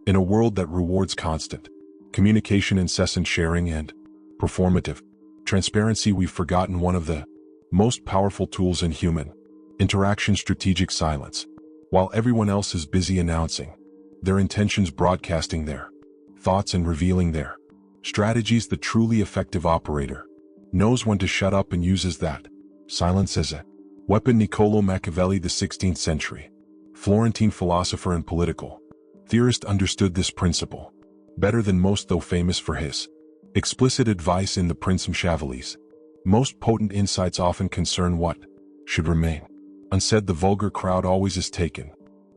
In a world that rewards constant communication, incessant sharing, and performative transparency, we've forgotten one of the most powerful tools in human interaction: strategic silence. While everyone else is busy announcing their intentions, broadcasting their thoughts, and revealing their strategies, the truly effective operator knows when to shut up and uses that silence as a weapon. Niccolò Machiavelli, the 16th century Florentine philosopher and political theorist, understood this principle better than most, though famous for his explicit advice in the Prince Machiavelli's most potent insights often concern what should remain unsaid. The vulgar crowd always is taken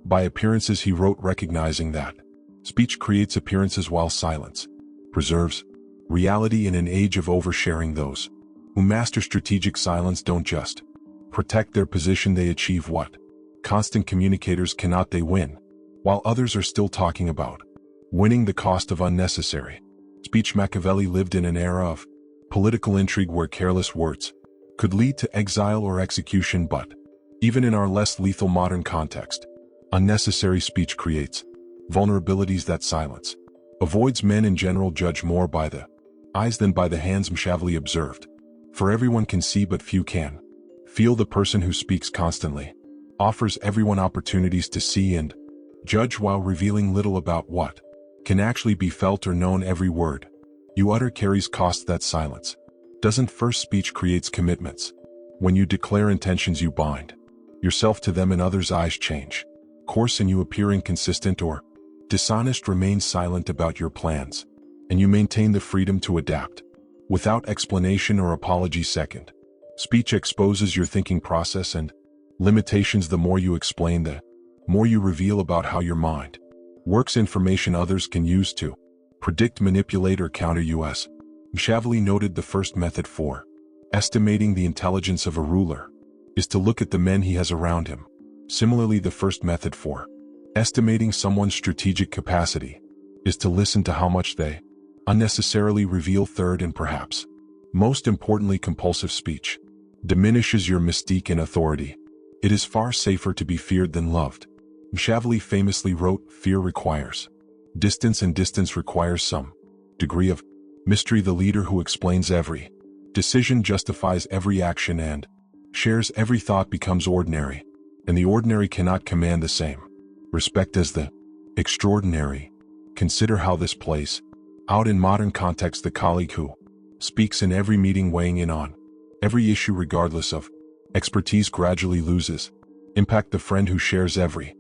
by appearances, he wrote, recognizing that speech creates appearances while silence preserves reality. In an age of oversharing, those who master strategic silence don't just protect their position, they achieve what constant communicators cannot: they win while others are still talking about winning, the cost of unnecessary speech. Machiavelli lived in an era of political intrigue where careless words could lead to exile or execution, but even in our less lethal modern context, unnecessary speech creates vulnerabilities that silence avoids. Men in general judge more by the eyes than by the hands, Machiavelli observed. For everyone can see but few can feel. The person who speaks constantly offers everyone opportunities to see and judge while revealing little about what can actually be felt or known. Every word you utter carries cost that silence doesn't. First speech creates commitments. When you declare intentions, you bind yourself to them, and others' eyes change course and you appear inconsistent or dishonest. Remain silent about your plans, and you maintain the freedom to adapt without explanation or apology. Second speech exposes your thinking process and limitations. The more you explain, the more you reveal about how your mind works. Information others can use to predict, manipulate, or counter you. As Machiavelli noted, the first method for estimating the intelligence of a ruler is to look at the men he has around him. Similarly, the first method for estimating someone's strategic capacity is to listen to how much they unnecessarily reveal. Third, and perhaps most importantly, compulsive speech diminishes your mystique and authority. It is far safer to be feared than loved. Machiavelli famously wrote, "Fear requires distance, and distance requires some degree of mystery." The leader who explains every decision, justifies every action, and shares every thought becomes ordinary, and the ordinary cannot command the same respect as the extraordinary. Consider how this plays out in modern context. The colleague who speaks in every meeting, weighing in on every issue regardless of expertise, gradually loses impact. The friend who shares every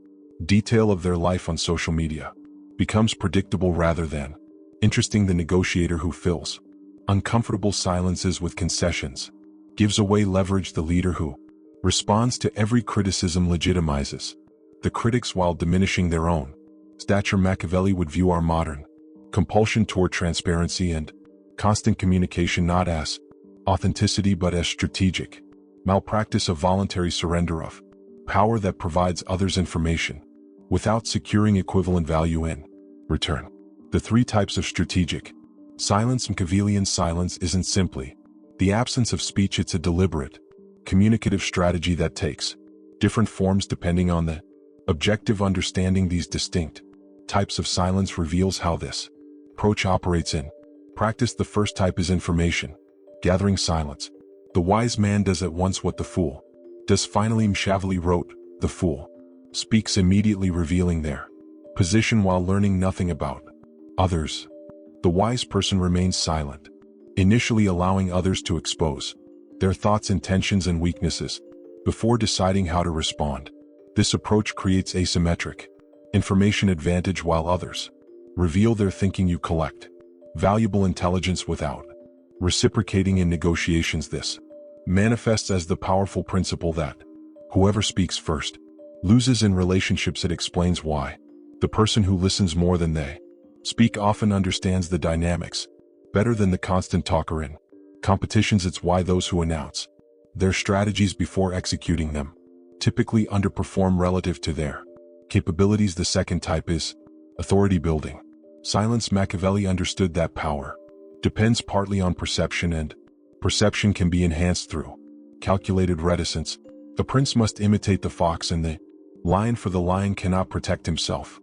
detail of their life on social media becomes predictable rather than interesting. The negotiator who fills uncomfortable silences with concessions gives away leverage. The leader who responds to every criticism legitimizes the critics while diminishing their own stature. Machiavelli would view our modern compulsion toward transparency and constant communication not as authenticity but as strategic malpractice, a voluntary surrender of power that provides others information without securing equivalent value in return. The three types of strategic silence. Machiavellian silence isn't simply the absence of speech, it's a deliberate communicative strategy that takes different forms depending on the objective. Understanding these distinct types of silence reveals how this approach operates in practice. The first type is information gathering silence. The wise man does at once what the fool does finally. Machiavelli wrote, "The fool speaks immediately, revealing their position while learning nothing about others. The wise person remains silent, initially allowing others to expose their thoughts, intentions, and weaknesses before deciding how to respond. This approach creates asymmetric information advantage while others reveal their thinking. You collect valuable intelligence without reciprocating in negotiations. This manifests as the powerful principle that whoever speaks first loses in relationships. It explains why the person who listens more than they speak often understands the dynamics better than the constant talker in competitions. It's why those who announce their strategies before executing them typically underperform relative to their capabilities. The second type is authority building silence. Machiavelli understood that power depends partly on perception, and perception can be enhanced through calculated reticence. The prince must imitate the fox and the lion, for the lion cannot protect himself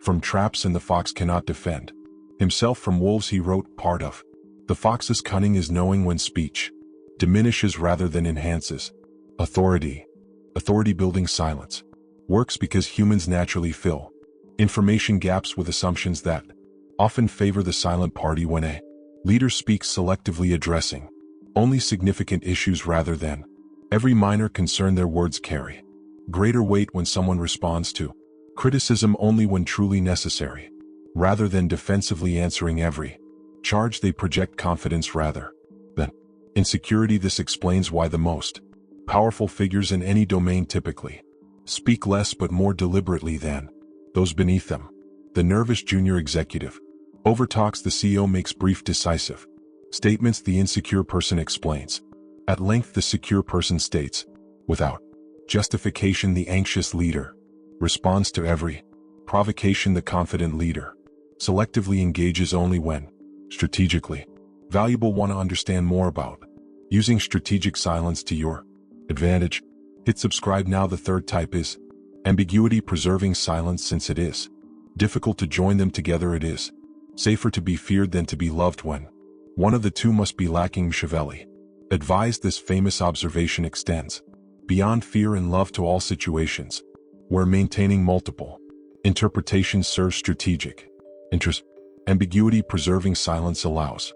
From traps and the fox cannot defend himself from wolves, he wrote part of. The fox's cunning is knowing when speech diminishes rather than enhances authority. Authority building silence works because humans naturally fill information gaps with assumptions that often favor the silent party when a leader speaks selectively, addressing only significant issues rather than every minor concern. Their words carry greater weight when someone responds to criticism only when truly necessary, rather than defensively answering every charge. They project confidence rather than insecurity. This explains why the most powerful figures in any domain typically speak less but more deliberately than those beneath them. The nervous junior executive overtalks the CEO, makes brief, decisive statements. The insecure person explains at length. The secure person states without justification. The anxious leader responds to every provocation. The confident leader selectively engages only when strategically valuable. Want to understand more about using strategic silence to your advantage? Hit subscribe now. The third type is ambiguity preserving silence. Since it is difficult to join them together, it is safer to be feared than to be loved. When one of the two must be lacking, Machiavelli advised. This famous observation extends beyond fear and love to all situations where maintaining multiple interpretations serves strategic interest. Ambiguity preserving silence allows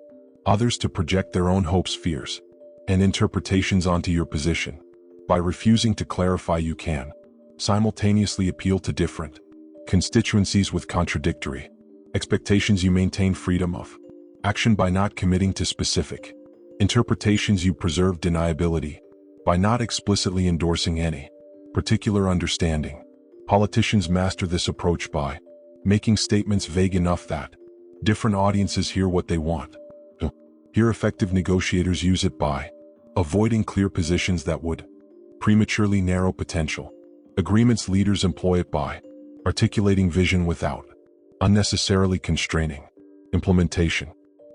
others to project their own hopes, fears, and interpretations onto your position. By refusing to clarify, you can simultaneously appeal to different constituencies with contradictory expectations. You maintain freedom of action by not committing to specific interpretations. You preserve deniability by not explicitly endorsing any particular understanding. Politicians master this approach by making statements vague enough that different audiences hear what they want to hear. Effective negotiators use it by avoiding clear positions that would prematurely narrow potential agreements. Leaders employ it by articulating vision without unnecessarily constraining implementation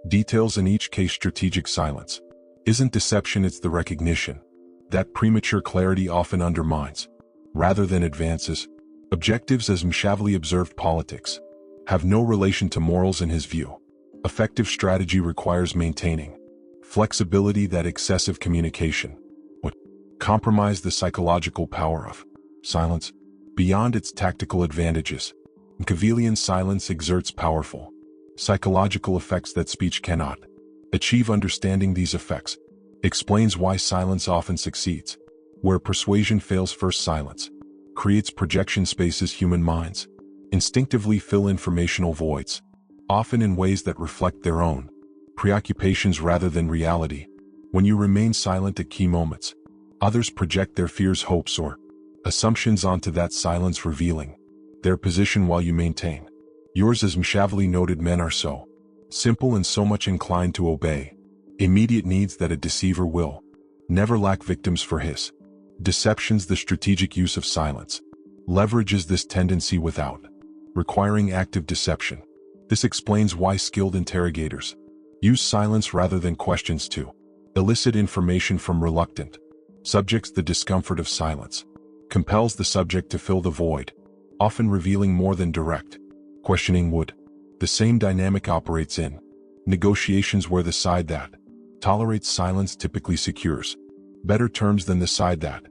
details. In each case, strategic silence isn't deception, it's the recognition that premature clarity often undermines rather than advances objectives. As Machiavelli observed, politics have no relation to morals. In his view, effective strategy requires maintaining flexibility. That excessive communication would compromise the psychological power of silence beyond its tactical advantages. Machiavellian silence exerts powerful psychological effects that speech cannot achieve. Understanding these effects explains why silence often succeeds where persuasion fails. First, silence creates projection spaces. Human minds instinctively fill informational voids, often in ways that reflect their own preoccupations rather than reality. When you remain silent at key moments, others project their fears, hopes, or assumptions onto that silence, revealing their position while you maintain yours. As Machiavelli noted, men are so simple and so much inclined to obey immediate needs that a deceiver will never lack victims for his deceptions. The strategic use of silence leverages this tendency without requiring active deception. This explains why skilled interrogators use silence rather than questions to elicit information from reluctant subjects. The discomfort of silence compels the subject to fill the void, often revealing more than direct questioning would. The same dynamic operates in negotiations where the side that tolerates silence typically secures better terms than the side that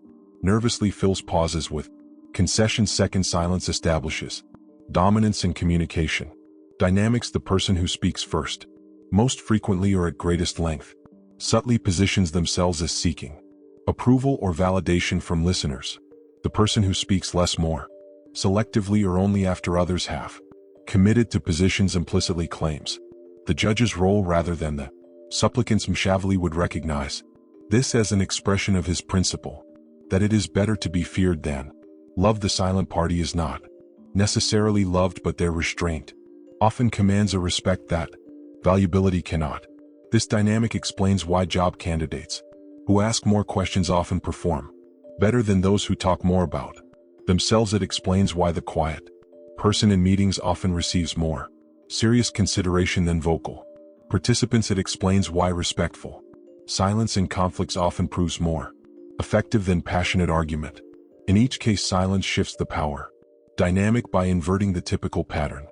nervously fills pauses with concessions. Second, silence establishes dominance in communication dynamics. The person who speaks first, most frequently or at greatest length, subtly positions themselves as seeking approval or validation from listeners. The person who speaks less, more selectively, or only after others have committed to positions, implicitly claims the judge's role rather than the supplicant's. Machiavelli would recognize this as an expression of his principle that it is better to be feared than loved. The silent party is not necessarily loved, but their restraint often commands a respect that valuability cannot. This dynamic explains why job candidates who ask more questions often perform better than those who talk more about themselves. It explains why the quiet person in meetings often receives more serious consideration than vocal participants. It explains why respectful silence in conflicts often proves more effective than passionate argument. In each case, silence shifts the power Dynamic by inverting the typical pattern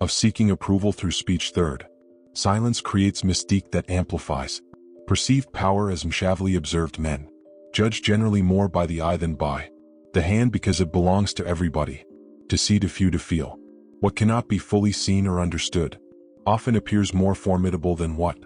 of seeking approval through speech. Third, silence creates mystique that amplifies perceived power. As Machiavelli observed, men judge generally more by the eye than by the hand because it belongs to everybody to see, to few to feel. What cannot be fully seen or understood often appears more formidable than what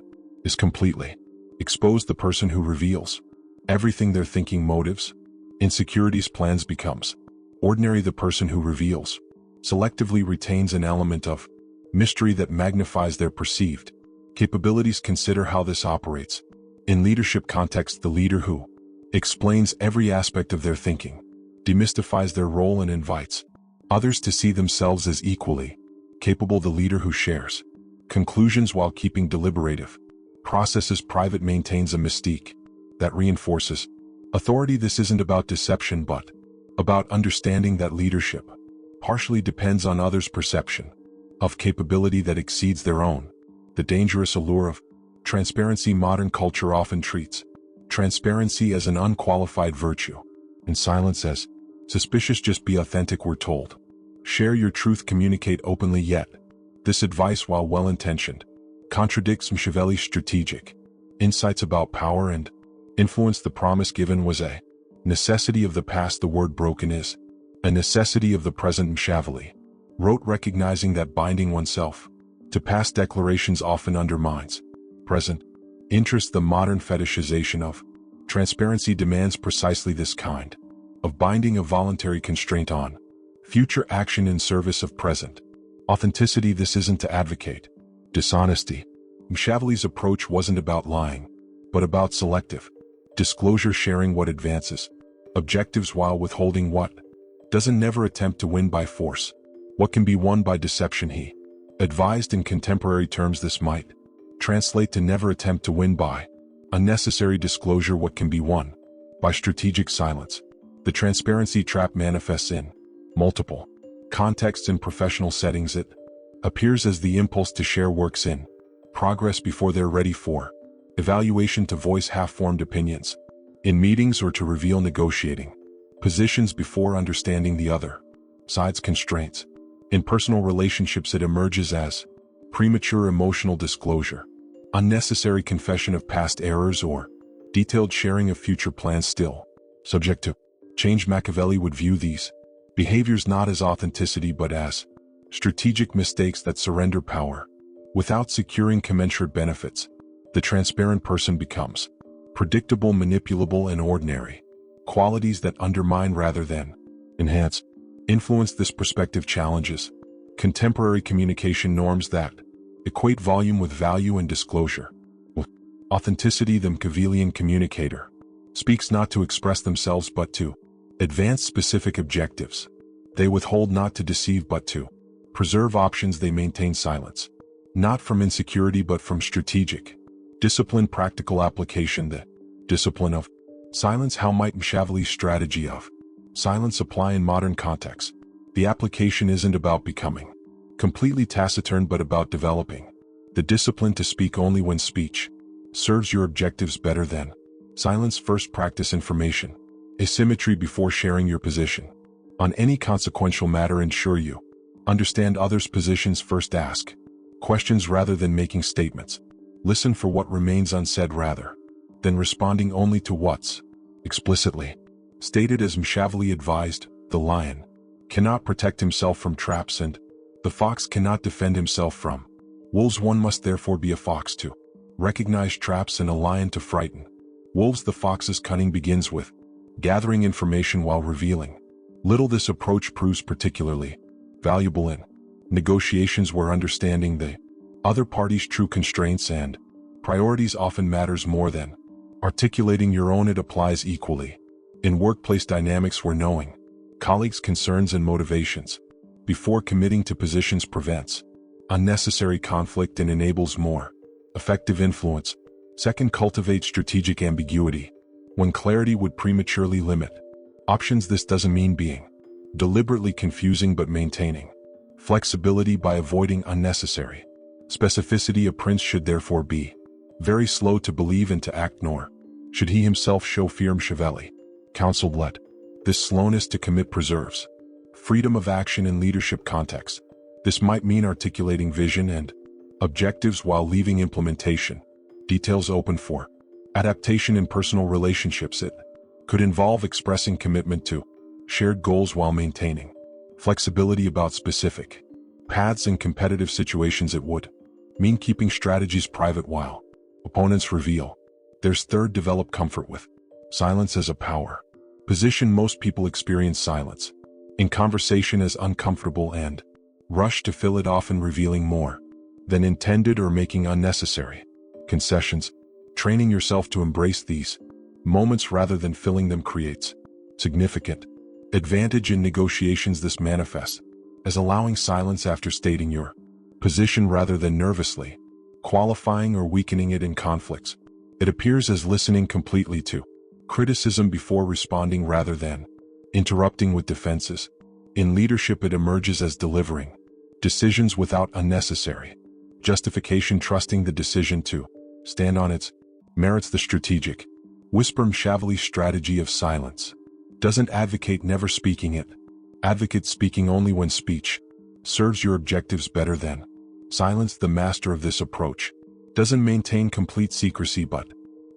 is completely exposed. The person who reveals everything, their thinking, motives, insecurities, plans, becomes ordinary. The person who reveals selectively retains an element of mystery that magnifies their perceived capabilities. Consider how this operates in leadership context. The leader who explains every aspect of their thinking demystifies their role and invites others to see themselves as equally capable. The leader who shares conclusions while keeping deliberative processes private maintains a mystique that reinforces authority. This isn't about deception but about understanding that leadership partially depends on others' perception of capability that exceeds their own. The dangerous allure of transparency. Modern culture often treats transparency as an unqualified virtue and silence as suspicious. Just be authentic, we're told. Share your truth, communicate openly. Yet this advice, while well-intentioned, contradicts Machiavelli's strategic insights about power and influence. The promise given was a necessity of the past. The word broken is a necessity of the present. Machiavelli wrote recognizing that binding oneself to past declarations often undermines present interest. The modern fetishization of transparency demands precisely this kind of binding, a voluntary constraint on future action in service of present authenticity. This isn't to advocate dishonesty. Machiavelli's approach wasn't about lying, but about selective disclosure, sharing what advances objectives while withholding what doesn't. Never attempt to win by force what can be won by deception. He advised in contemporary terms this might translate to never attempt to win by unnecessary disclosure what can be won by strategic silence. The transparency trap manifests in multiple contexts. In professional settings, it appears as the impulse to share works in progress before they're ready for evaluation, to voice half-formed opinions in meetings, or to reveal negotiating positions before understanding the other side's constraints. In personal relationships, it emerges as premature emotional disclosure, unnecessary confession of past errors, or detailed sharing of future plans. Still subject to change, Machiavelli would view these behaviors not as authenticity but as strategic mistakes that surrender power without securing commensurate benefits. The transparent person becomes predictable, manipulable, and ordinary, qualities that undermine rather than enhance influence. This perspective challenges contemporary communication norms that equate volume with value and disclosure with authenticity. The Machiavellian communicator speaks not to express themselves but to advance specific objectives. They withhold not to deceive but to preserve options. They maintain silence, not from insecurity but from strategic discipline. Practical application. The discipline of silence. How might Machiavelli's strategy of silence apply in modern contexts? The application isn't about becoming completely taciturn but about developing the discipline to speak only when speech serves your objectives better than silence. First, practice information asymmetry before sharing your position on any consequential matter. Ensure you understand others' positions. First, ask questions rather than making statements. Listen for what remains unsaid rather than responding only to what's explicitly stated. As Machiavelli advised, the lion cannot protect himself from traps and the fox cannot defend himself from wolves. One must therefore be a fox to recognize traps and a lion to frighten wolves. The fox's cunning begins with gathering information while revealing little. This approach proves particularly valuable in negotiations where understanding the other party's true constraints and priorities often matters more than articulating your own. It applies equally in workplace dynamics where knowing colleagues' concerns and motivations before committing to positions prevents unnecessary conflict and enables more effective influence. Second, cultivate strategic ambiguity when clarity would prematurely limit options. This doesn't mean being deliberately confusing but maintaining flexibility by avoiding unnecessary specificity. A prince should therefore be very slow to believe and to act, nor should he himself show fear. Machiavelli counseled, let this slowness to commit preserves Freedom of action in leadership contexts. This might mean articulating vision and objectives while leaving implementation details open for adaptation in personal relationships. It could involve expressing commitment to shared goals while maintaining flexibility about specific paths in competitive situations. It would mean keeping strategies private while opponents reveal theirs. Third, develop comfort with silence as a power position. Most people experience silence in conversation as uncomfortable and rush to fill it, often revealing more than intended or making unnecessary concessions. Training yourself to embrace these moments rather than filling them creates significant advantage in negotiations. This manifests as allowing silence after stating your position rather than nervously qualifying or weakening it in conflicts. It appears as listening completely to criticism before responding rather than interrupting with defenses. In leadership, it emerges as delivering decisions without unnecessary justification, trusting the decision to stand on its merits. The strategic whisper. Machiavelli's strategy of silence doesn't advocate never speaking, it advocates speaking only when speech serves your objectives better than silence. The master of this approach doesn't maintain complete secrecy but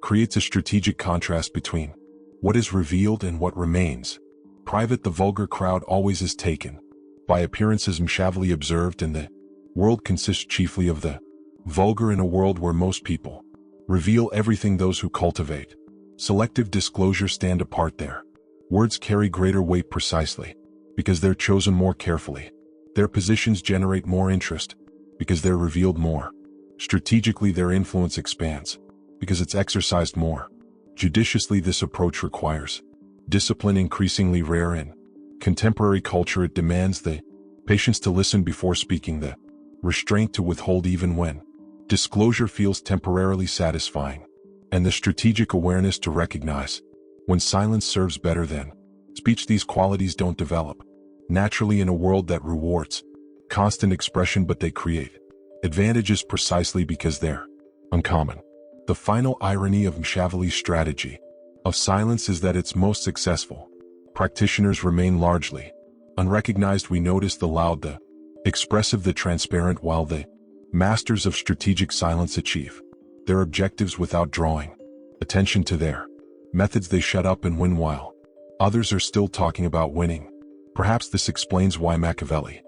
creates a strategic contrast between what is revealed and what remains private. The vulgar crowd always is taken by appearances. Machiavelli observed, and the world consists chiefly of the vulgar. In a world where most people reveal everything, those who cultivate selective disclosure stand apart. Their words carry greater weight precisely because they're chosen more carefully. Their positions generate more interest because they're revealed more strategically. Their influence expands because it's exercised more judiciously. This approach requires discipline, increasingly rare in contemporary culture. It demands the patience to listen before speaking, the restraint to withhold even when disclosure feels temporarily satisfying, and the strategic awareness to recognize when silence serves better than speech. These qualities don't develop naturally in a world that rewards constant expression, but they create advantages precisely because they're uncommon. The final irony of Machiavelli's strategy of silence is that its most successful practitioners remain largely unrecognized. We notice the loud, the expressive, the transparent, while the masters of strategic silence achieve their objectives without drawing attention to their methods. They shut up and win while others are still talking about winning. Perhaps this explains why Machiavelli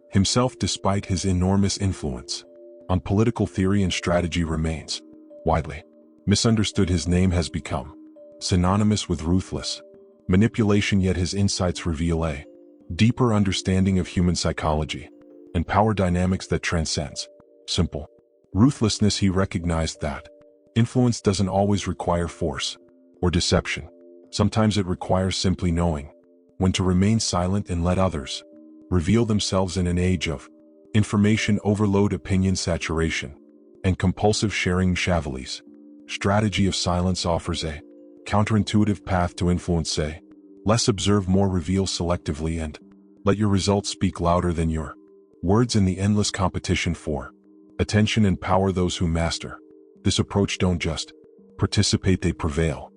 himself, despite his enormous influence on political theory and strategy, remains widely misunderstood. His name has become synonymous with ruthless manipulation, yet his insights reveal a deeper understanding of human psychology and power dynamics that transcends simple ruthlessness. He recognized that influence doesn't always require force or deception. Sometimes it requires simply knowing when to remain silent and let others reveal themselves. In an age of information overload, opinion saturation, and compulsive sharing, Machiavelli's strategy of silence offers a counterintuitive path to influence. Say less, observe more, reveal selectively, and let your results speak louder than your words. In the endless competition for attention and power, those who master this approach don't just participate, they prevail.